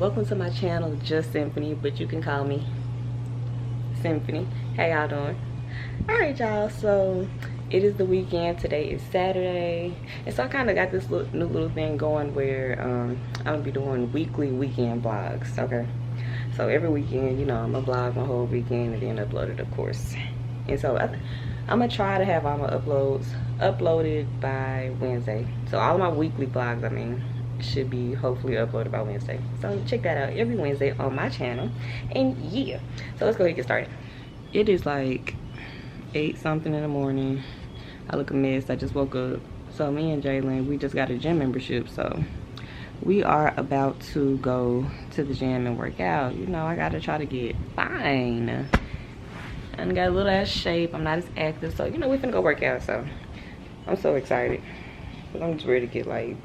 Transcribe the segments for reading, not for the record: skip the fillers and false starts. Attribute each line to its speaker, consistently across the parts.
Speaker 1: Welcome to my channel, Just Symphony, but you can call me Symphony. How y'all doing? Alright y'all, so it is the weekend. Today is Saturday, and so I kind of got this new little thing going where I'm gonna be doing weekly weekend vlogs. Okay, so every weekend, you know, I'm gonna vlog my whole weekend and then upload it, of course. And so I'm gonna try to have all my uploads uploaded by Wednesday. So all of my weekly vlogs, I mean, should be hopefully uploaded by Wednesday. So check that out every Wednesday on my channel. And yeah, so let's go ahead and get started. It is like 8 something in the morning. I look a mess. I just woke up. So me and Jalen, we just got a gym membership, so we are about to go to the gym and work out. You know, I gotta try to get fine. I got a little ass shape. I'm not as active, so you know, we finna go work out. So I'm so excited. I'm just ready to get like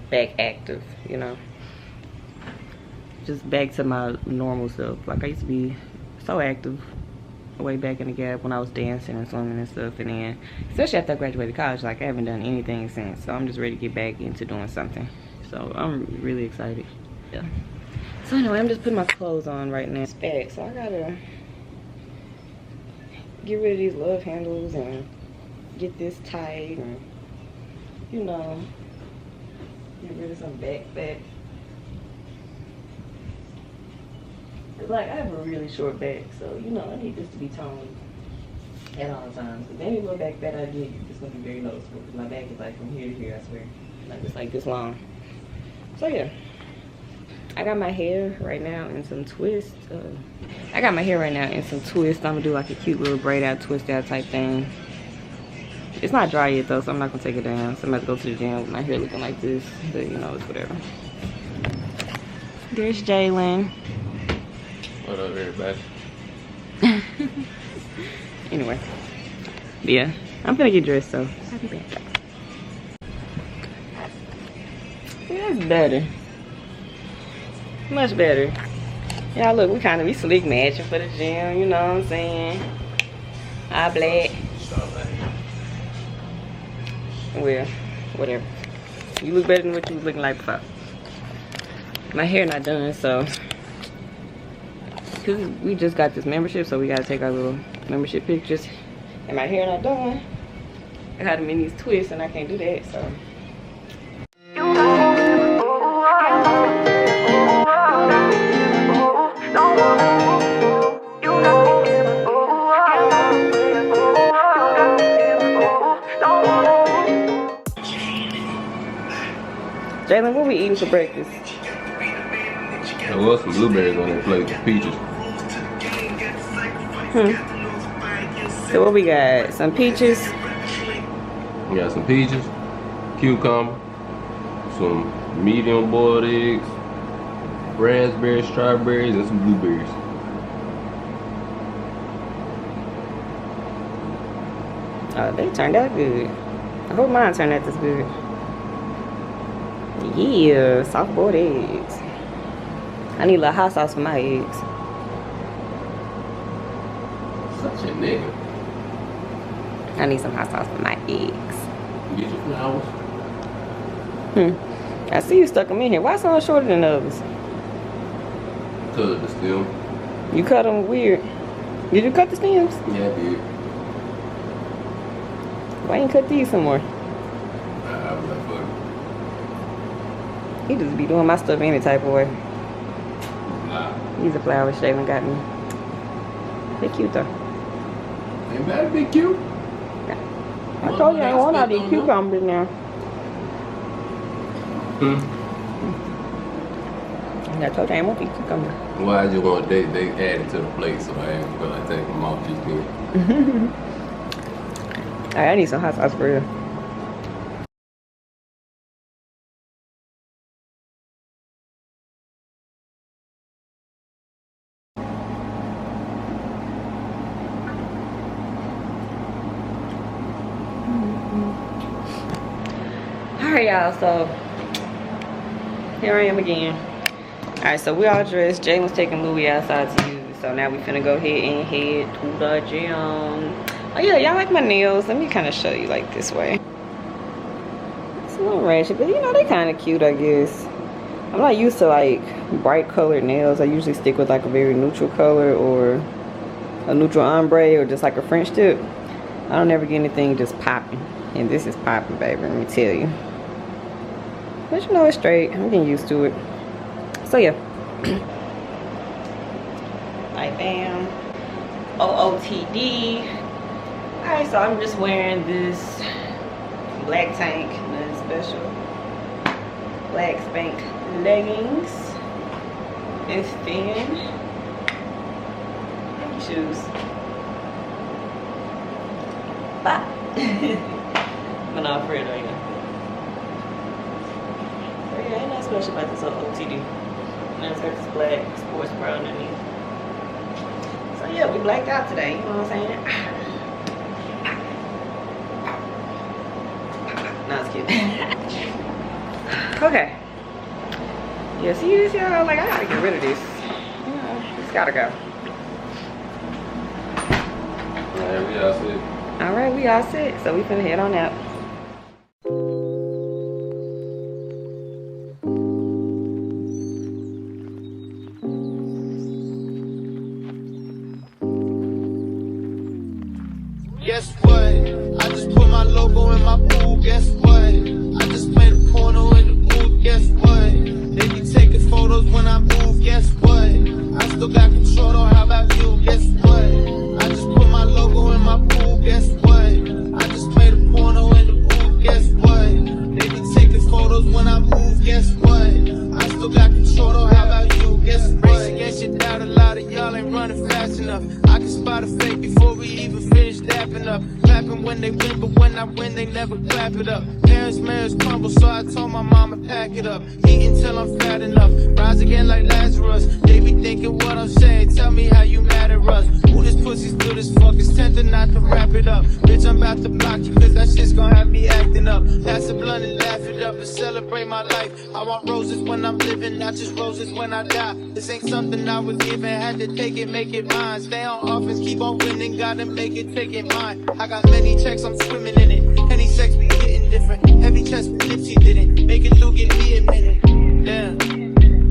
Speaker 1: back active, you know, just back to my normal self. Like I used to be so active way back in the gap when I was dancing and swimming and stuff, and then especially after I graduated college, like I haven't done anything since. So I'm just ready to get back into doing something. So I'm really excited. Yeah. So anyway, I'm just putting my clothes on right now. It's back, so I gotta get rid of these love handles and get this tight and, you know, get rid of some back fat. Like, I have a really short back, so, you know, I need this to be toned at all times. Because any little back fat I get, it's going to be very noticeable. Because my back is like from here to here, I swear. Like, it's like this long. So, yeah. I got my hair right now in some twists. I'm going to do like a cute little braid out, twist out type thing. It's not dry yet though, so I'm not gonna take it down. So I'm about to go to the gym with my hair looking like this, but you know, it's whatever. There's Jalen.
Speaker 2: What up, everybody?
Speaker 1: Anyway, yeah, I'm gonna get dressed, so I'll be back. See, that's better. Much better. Yeah, look, we slick matching for the gym, you know what I'm saying? All black. Well, whatever. You look better than what you was looking like before. My hair not done, so because we just got this membership, so we gotta take our little membership pictures. And my hair not done. I got them in these twists, and I can't do that, so. Jalen, what we eating for breakfast?
Speaker 2: There was some blueberries on that plate with peaches.
Speaker 1: So what we got? Some peaches?
Speaker 2: We got some peaches, cucumber, some medium boiled eggs, raspberries, strawberries, and some blueberries.
Speaker 1: Oh, they turned out good. I hope mine turned out this good. Yeah, soft boiled eggs. I need a little hot sauce for my eggs.
Speaker 2: Such a nigga.
Speaker 1: I need some hot sauce for my eggs.
Speaker 2: Get your flowers.
Speaker 1: I see you stuck them in here. Why some shorter than others?
Speaker 2: Cut the stem.
Speaker 1: You cut them weird. Did you cut the stems?
Speaker 2: Yeah, I did.
Speaker 1: Why ain't cut these some more?
Speaker 2: I was like, fuck it.
Speaker 1: He just be doing my stuff any type of way.
Speaker 2: Nah.
Speaker 1: These are flowers Jalen got me. They cute though.
Speaker 2: They better be cute.
Speaker 1: I told you I don't want all these cucumbers now. I told you I don't want these cucumbers.
Speaker 2: Well, I just want they added to the plate, so I ain't feel like taking them off just then.
Speaker 1: Alright, I need some hot sauce for real. Alright y'all, so here I am again. Alright, so we all dressed. Jalen's taking Louis outside to use it. So now we finna go ahead and head to the gym. Oh yeah, y'all like my nails? Let me kind of show you like this way. It's a little ratchet, but you know, they kind of cute, I guess. I'm not used to like bright colored nails. I usually stick with like a very neutral color or a neutral ombre or just like a French tip. I don't ever get anything just popping, and this is popping, baby, let me tell you. But you know, it's straight. I'm getting used to it. So yeah. Like bam. OOTD. Alright, so I'm just wearing this black tank, nothing special. Black spank leggings. It's thin. Nike shoes. Bye. But not for it right now. But yeah, ain't nothing special about this OOTD. And it's got this black sports bra underneath. So yeah, we blacked out today, you know what I'm saying? No, it's cute. Okay. Yeah, see this, y'all? Like, I gotta get rid of this. You know, it's gotta go.
Speaker 2: Alright, we all set.
Speaker 1: Alright, we all set. So we finna head on out.
Speaker 3: Guess what? I just put my logo in my pool. Guess what? I just made a porno in the booth. Guess what? They be taking photos when I move. Guess what? I still got control though. How about you? Guess what? I just put my logo in my pool. Guess what? I just made a porno in the booth. Guess what? They be taking photos when I move. Guess what? I still got control though. How about you? Guess what? Race against your doubt. A lot of y'all ain't running fast enough. I can spot a fake before we even finish dapping up. Clapping when they win, but when I win, they never clap it up. Parents' marriage crumble, so I told my mama pack it up. Eating till I'm fat enough. Rise again like Lazarus. They be thinking what I'm saying. Tell me how you mad at us. Who this pussy's good as fuck? It's tempting not to wrap it up. Bitch, I'm about to block you, cause that shit's gonna have me acting up. Pass a blunt and laugh it up and celebrate my life. I want roses when I'm living, not just roses when I die. This ain't something I was given, had to take it, make it mine. Stay on offense, keep on winning, gotta make it, take it mine. I got many checks, I'm swimming in it. Any sex be hitting different. Heavy chest, Nipsey didn't make it through, give me a minute. Damn,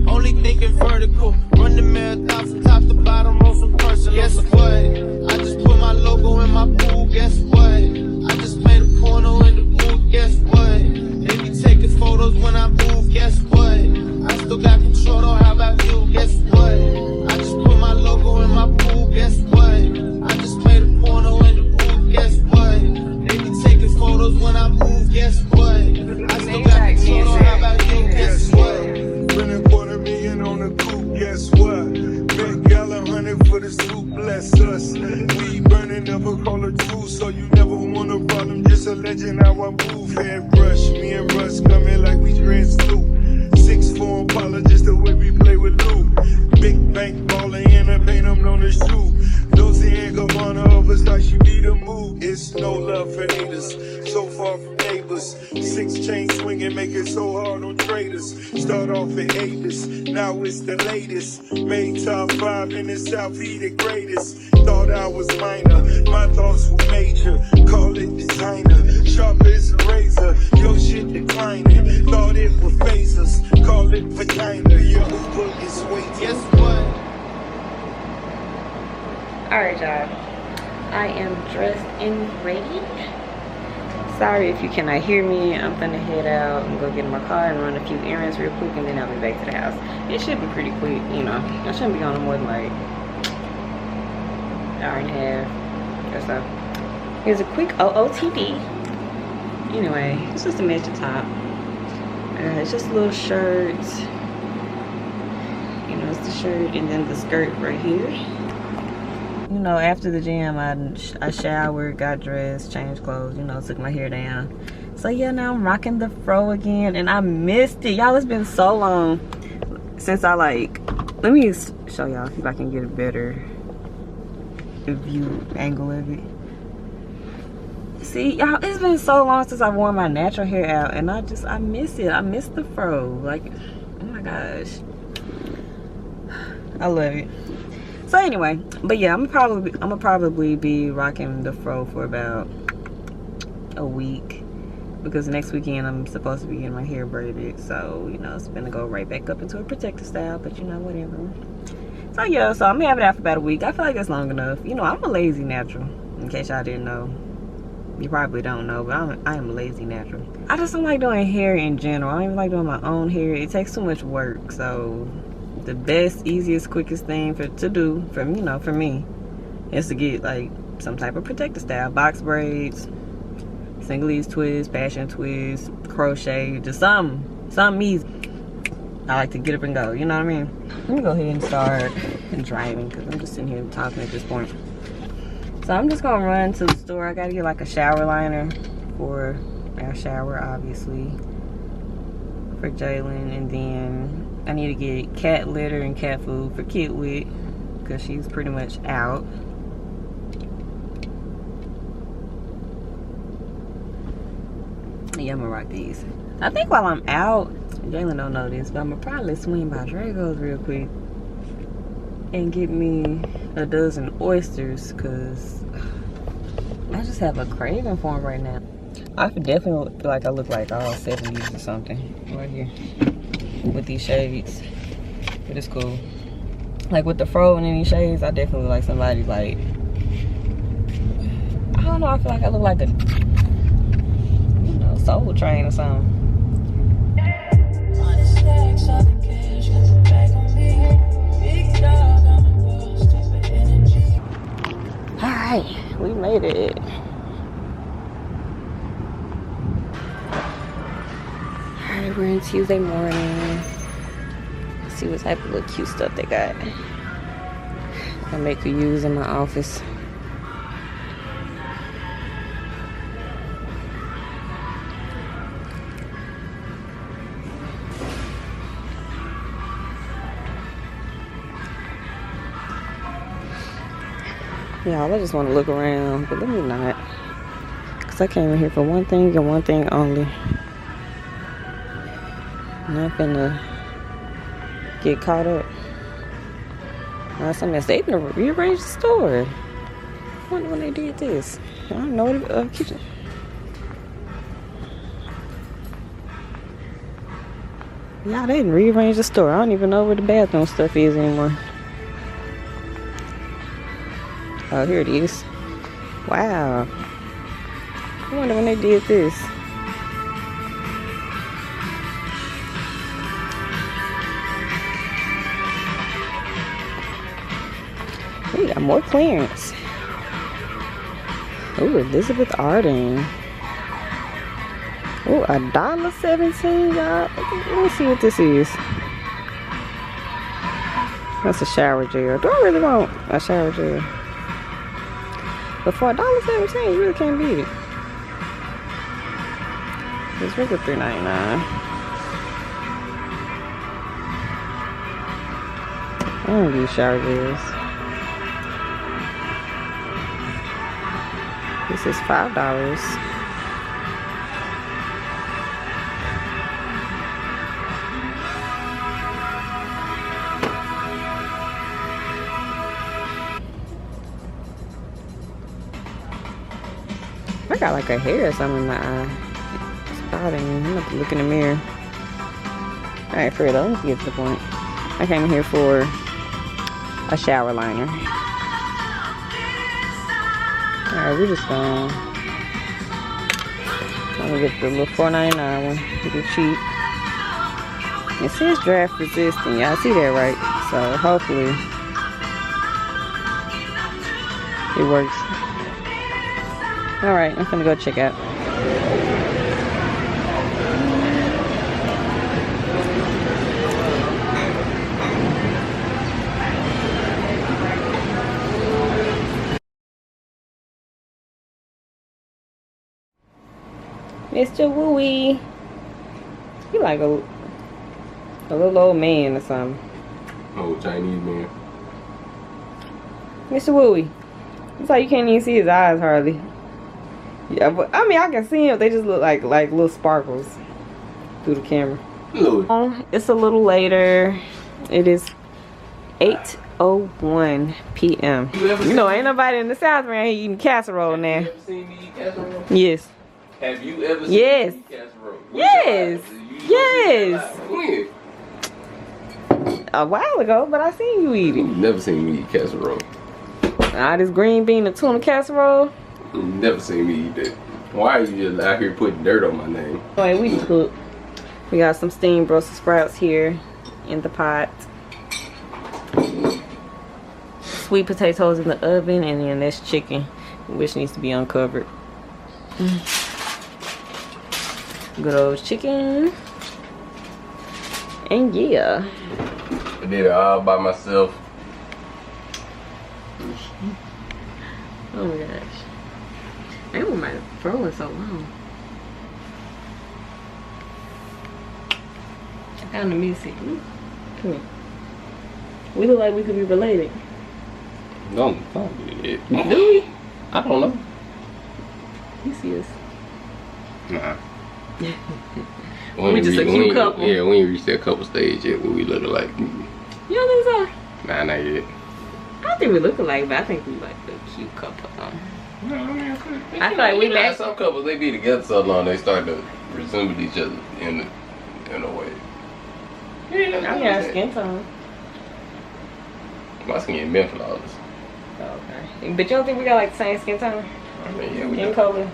Speaker 3: only thinking vertical. Run the marathon from top to bottom, roll some personal. Guess what? I just put my logo in my pool. Guess what? I just made a porno in the booth. Guess what? They be taking photos when I move. Guess what? I still got control though. How about you? Guess what? I just put my logo in my pool. Guess what? I just made a porno in the booth. Guess what? They be taking photos when I move. Guess what? I still got control though. How about you? Guess what?
Speaker 4: Spend $250,000 on a coupe, guess what? Big gallon 100 for the soup, bless us. We burning, never call a truce, so you never want a problem, just a legend how I move. Head brush, me and Russ coming like we dress too. 6'4" Impala, just the way we play with Lou. Big bank baller and I paint them on the shoe. Dolce and Gabbana of us like she be the move. It's no love for haters, so far from neighbors. 6 chain swinging, make it so hard on traders. Start off at haters, now it's the latest. Made top 5 in the South, he the greatest. Thought I was minor, my thoughts were major. Call it designer, sharp as a razor. Your shit declining, thought it would phase us. Call it vagina, your Uber is waiting.
Speaker 3: Guess what?
Speaker 1: Alright, y'all. I am dressed and ready. Sorry if you cannot hear me. I'm gonna head out and go get in my car and run a few errands real quick, and then I'll be back to the house. It should be pretty quick, you know. I shouldn't be gone more than like an hour and a half or so. Here's a quick OOTD. Anyway, it's just a match top. It's just a little shirt. You know, it's the shirt and then the skirt right here. You know, after the gym, I showered, got dressed, changed clothes, you know, took my hair down. So yeah, now I'm rocking the fro again, and I missed it. Y'all, it's been so long since I let me show y'all, see if I can get a better view angle of it. See, y'all, it's been so long since I wore my natural hair out, and I miss it. I miss the fro. Like, oh my gosh. I love it. So anyway, but yeah, I'm gonna probably be rocking the fro for about a week, because next weekend I'm supposed to be getting my hair braided. So, you know, it's gonna go right back up into a protective style, but you know, whatever. So yeah, so I'm gonna have it out for about a week. I feel like that's long enough. You know, I'm a lazy natural, in case y'all didn't know. You probably don't know, but I am a lazy natural. I just don't like doing hair in general. I don't even like doing my own hair. It takes too much work. So the best, easiest, quickest thing to do for, you know, for me is to get like some type of protective style. Box braids, single ease twist, passion twist, crochet, just something easy. I like to get up and go, you know what I mean? Let me go ahead and start driving because I'm just sitting here talking at this point. So I'm just gonna run to the store. I gotta get like a shower liner for our shower, obviously, for Jalen, and then I need to get cat litter and cat food for Kitwit because she's pretty much out. Yeah, I'm gonna rock these. I think while I'm out, Jalen don't know this, but I'm gonna probably swing by Draaaankkkkss real quick and get me a dozen oysters because I just have a craving for them right now. I definitely feel like I look like all 70s or something right here with these shades, but it's cool. Like with the fro and these shades, I definitely look like somebody like, I don't know, I feel like I look like a, you know, Soul Train or something. Alright, we made it. Alright, we're in Tuesday morning. Let's see what type of little cute stuff they got. I make her use in my office. Y'all, I just want to look around, but let me not. Because I came in here for one thing and one thing only. I'm not finna get caught up. Something else. They didn't rearrange the store. I wonder when they did this. I don't know what the kitchen. Y'all, they didn't rearrange the store. I don't even know where the bathroom stuff is anymore. Oh, here it is. Wow. I wonder when they did this. We got more clearance. Ooh, Elizabeth Arden. Ooh, $1.17, y'all. Let me see what this is. That's a shower gel. Do I really want a shower gel? But for $1.17, you really can't beat it. It's really $3.99. I don't use shower gels. This is $5. I got like a hair or something in my eye. Spotting. I'm gonna have to look in the mirror. Alright, Fredo, let's get to the point. I came here for a shower liner. Alright, we're just gonna get the little $4.99 one. It's cheap. It says draft resistant. Y'all see that, right? So hopefully it works. Alright, I'm gonna go check out. Mr. Wooey. You like a little old man or something.
Speaker 2: Oh, Chinese man.
Speaker 1: Mr. Wooey. It's like you can't even see his eyes hardly. Yeah, but I mean I can see him. They just look like little sparkles through the camera. It's a little later. It is 8:01 p.m. You know, ain't nobody in the South around here eating casserole now.
Speaker 2: You ever seen me eat casserole?
Speaker 1: Yes.
Speaker 2: Have you ever
Speaker 1: Yes.
Speaker 2: seen me eat casserole?
Speaker 1: Yes. Yes.
Speaker 2: When?
Speaker 1: A while ago, but I seen you eat it.
Speaker 2: You never seen me eat casserole.
Speaker 1: This green bean and tuna casserole.
Speaker 2: You never seen me eat that. Why are you just out here putting dirt on my name?
Speaker 1: Alright, we cook. We got some steamed Brussels sprouts here in the pot. Sweet potatoes in the oven, and then that's chicken, which needs to be uncovered. Good old chicken. And yeah.
Speaker 2: I did it all by myself.
Speaker 1: Oh my gosh. I don't mind throwing so long. I kind of miss it. Come here. We look like we could be related.
Speaker 2: Don't do it.
Speaker 1: Do we?
Speaker 2: I don't know.
Speaker 1: You see us.
Speaker 2: Nah.
Speaker 1: We just a cute couple.
Speaker 2: Yeah, we ain't reached that couple stage yet where we look like.
Speaker 1: You don't think so?
Speaker 2: Nah, not yet.
Speaker 1: I don't think we look alike, but I think we like a cute couple.
Speaker 2: No, I mean,
Speaker 1: I feel like we
Speaker 2: know,
Speaker 1: match.
Speaker 2: some couples, they be together so long they start to resemble each other in a way. Yeah,
Speaker 1: I got skin tone.
Speaker 2: My skin been flawless.
Speaker 1: Okay. But you don't think we got like the same skin tone?
Speaker 2: I mean, yeah, we
Speaker 1: In
Speaker 2: do.
Speaker 1: color?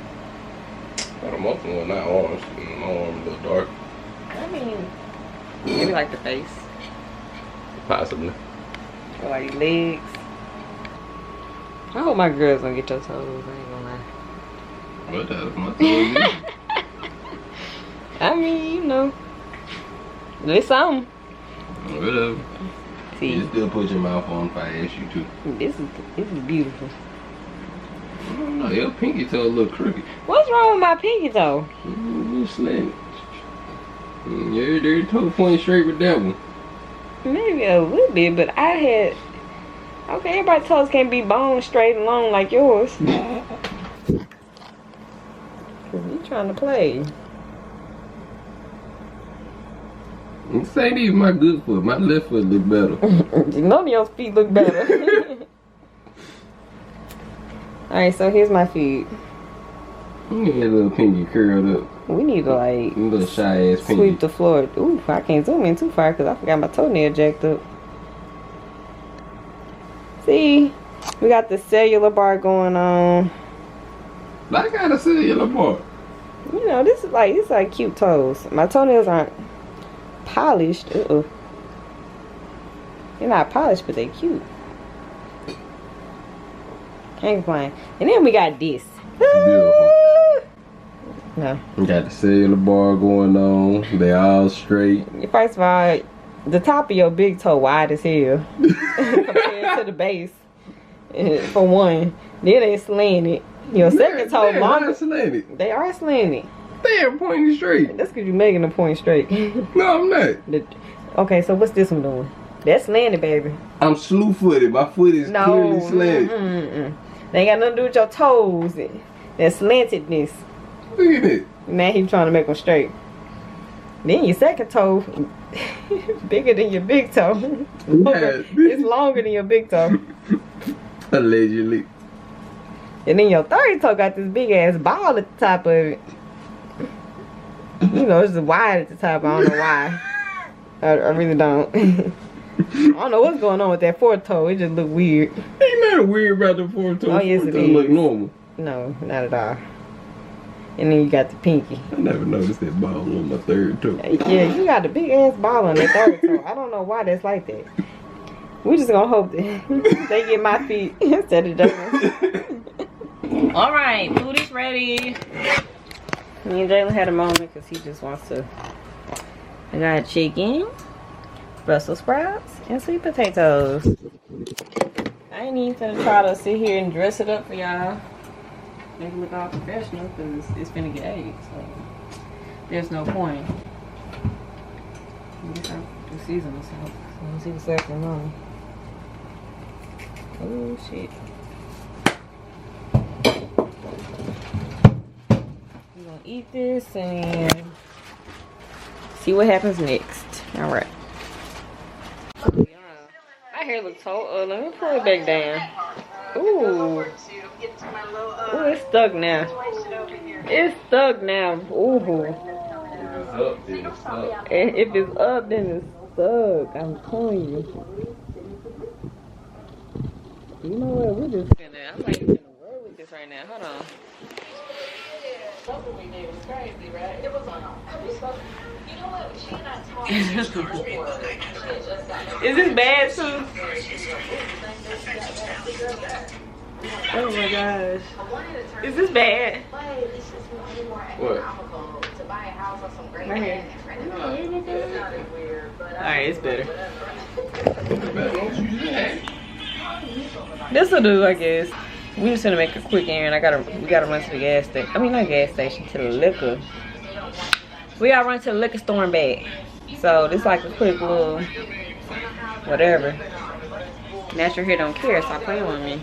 Speaker 2: But I'm up one, not orange. My arm a little dark.
Speaker 1: I mean, maybe like the face.
Speaker 2: Possibly.
Speaker 1: Or like legs. I hope my girls don't get your toes. I ain't gonna lie.
Speaker 2: What the my toes?
Speaker 1: I mean, you know. There's something.
Speaker 2: Whatever.
Speaker 1: See,
Speaker 2: You still put your mouth on if I ask you to.
Speaker 1: this is beautiful.
Speaker 2: I don't know, your pinky toe a little crooked.
Speaker 1: What's wrong with my pinky toe?
Speaker 2: You slanted. Your toe pointing straight with that one.
Speaker 1: Maybe a little bit, but I had. Okay, everybody's toes can't be bone straight and long like yours. Cause you trying to play.
Speaker 2: This ain't even my good foot. My left foot look better.
Speaker 1: None of your feet look better. Alright, so here's my feet.
Speaker 2: You get a little pinky curled up.
Speaker 1: We need to like
Speaker 2: A little shy ass pinky.
Speaker 1: sweep the floor. Ooh, I can't zoom in too far because I forgot my toenail jacked up. See, we got the cellular bar going on.
Speaker 2: I got a cellular bar.
Speaker 1: You know, this is like cute toes. My toenails aren't polished. They're not polished, but they cute. Can't complain. And then we got this.
Speaker 2: Beautiful.
Speaker 1: No.
Speaker 2: You got the cellular bar going on. They all straight.
Speaker 1: First of all, the top of your big toe wide as hell compared to the base. For one, then they slanted. Your second toe longer.
Speaker 2: Slanted.
Speaker 1: They are slanted.
Speaker 2: They're pointing straight.
Speaker 1: That's because you're making them point straight.
Speaker 2: No, I'm not.
Speaker 1: Okay, so what's this one doing? That's slanted, baby.
Speaker 2: I'm slew-footed. My foot is clearly slanted.
Speaker 1: They ain't got nothing to do with your toes. That slantedness.
Speaker 2: Look at it.
Speaker 1: Now he's trying to make them straight. Then your second toe bigger than your big toe.
Speaker 2: Yeah.
Speaker 1: It's longer than your big toe.
Speaker 2: Allegedly.
Speaker 1: And then your third toe got this big ass ball at the top of it. You know, it's just wide at the top. I don't know why. I really don't. I don't know what's going on with that fourth toe. It just look weird.
Speaker 2: Ain't nothing weird about the fourth toe.
Speaker 1: Oh, yes, it
Speaker 2: Fourth toe
Speaker 1: is.
Speaker 2: look normal.
Speaker 1: No, not at all. And then you got the pinky.
Speaker 2: I never noticed that ball on my third toe.
Speaker 1: Yeah, you got a big ass ball on that third toe. I don't know why that's like that. We just gonna hope that they get my feet instead of Jalen. All right, food is ready. Me and Jalen had a moment because he just wants to. I got chicken, Brussels sprouts, and sweet potatoes. I ain't even gonna try to sit here and dress it up for y'all. Make it look all professional because it's finna get ate. So there's no point. I guess I'll do seasoning salt. So let's see what's left in mine. Oh shit. We're gonna eat this and see what happens next. Alright. My hair looks so let me pull it back down. Ooh. Ooh, it's stuck now. It's stuck now. Ooh. If it's up, then it's stuck. I'm telling you. You know what? We're just gonna. I'm like in the world with this right now. Hold on. Something we did was crazy, right? It was on. You know what? She and I talked. Is this bad too? Oh my gosh. Is this bad?
Speaker 2: What?
Speaker 1: Right here. Alright, it's better. This'll do, I guess. We just gonna make a quick errand. We gotta run to the gas station. I mean, not gas station, to the liquor. We gotta run to the liquor store and back. So this like a quick little whatever. Natural hair don't care, stop playing with me.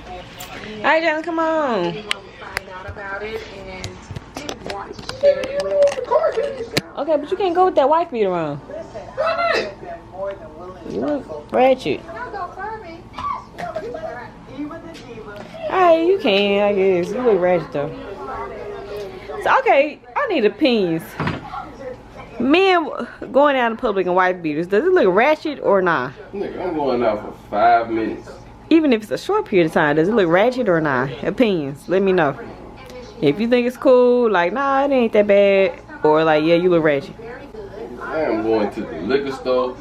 Speaker 1: Alright, John, come on. Okay, but you can't go with that wife beater on. You look ratchet. Alright, you can, I guess. You look ratchet though. So, okay, I need opinions. Men going out in public in white beaters, does it look ratchet or not?
Speaker 2: Nigga, I'm going out for 5 minutes.
Speaker 1: Even if it's a short period of time, does it look ratchet or not? Opinions, let me know. If you think it's cool, like, nah, it ain't that bad. Or like, yeah, you look ratchet.
Speaker 2: I am going to the liquor store,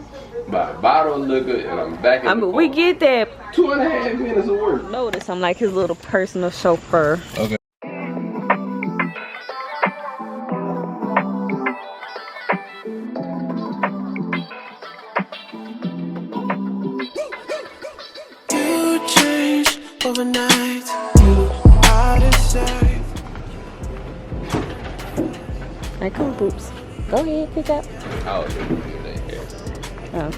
Speaker 2: buy a bottle of liquor, and I'm back in the car.
Speaker 1: We get that.
Speaker 2: 2.5 minutes of work.
Speaker 1: Notice I'm like his little personal chauffeur.
Speaker 2: Okay.
Speaker 3: Overnight, I decide.
Speaker 1: Alright, come on, Poops. Go ahead, pick up.
Speaker 2: Oh, they here.
Speaker 1: Oh.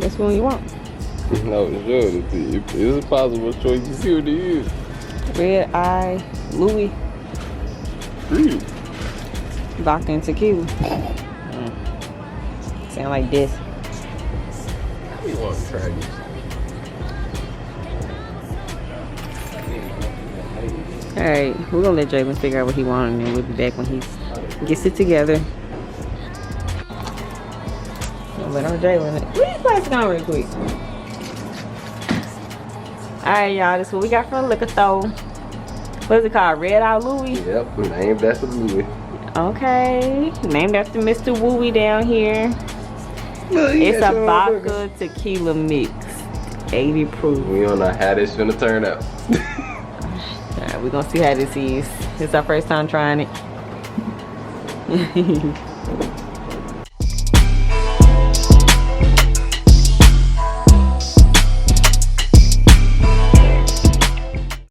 Speaker 1: Which one you want?
Speaker 2: No, it's yours. It's a possible choice. You see what it is.
Speaker 1: Red Eye Louis.
Speaker 2: Really?
Speaker 1: Vodka and tequila. Sound like this.
Speaker 2: You want to try this?
Speaker 1: Alright, we're gonna let Jalen figure out what he wants, and then we'll be back when he gets it together. But I'm Jalen. Put this plastic on real quick. Alright, y'all, this is what we got from the liquor store. What is it called? Red Eye Louis?
Speaker 2: Yep, named after Louis.
Speaker 1: Okay, named after Mr. Wooey down here. It's a vodka tequila mix. 80 proof.
Speaker 2: We don't know how this finna turn out.
Speaker 1: Alright, we're gonna see how this is. It's our first time trying it.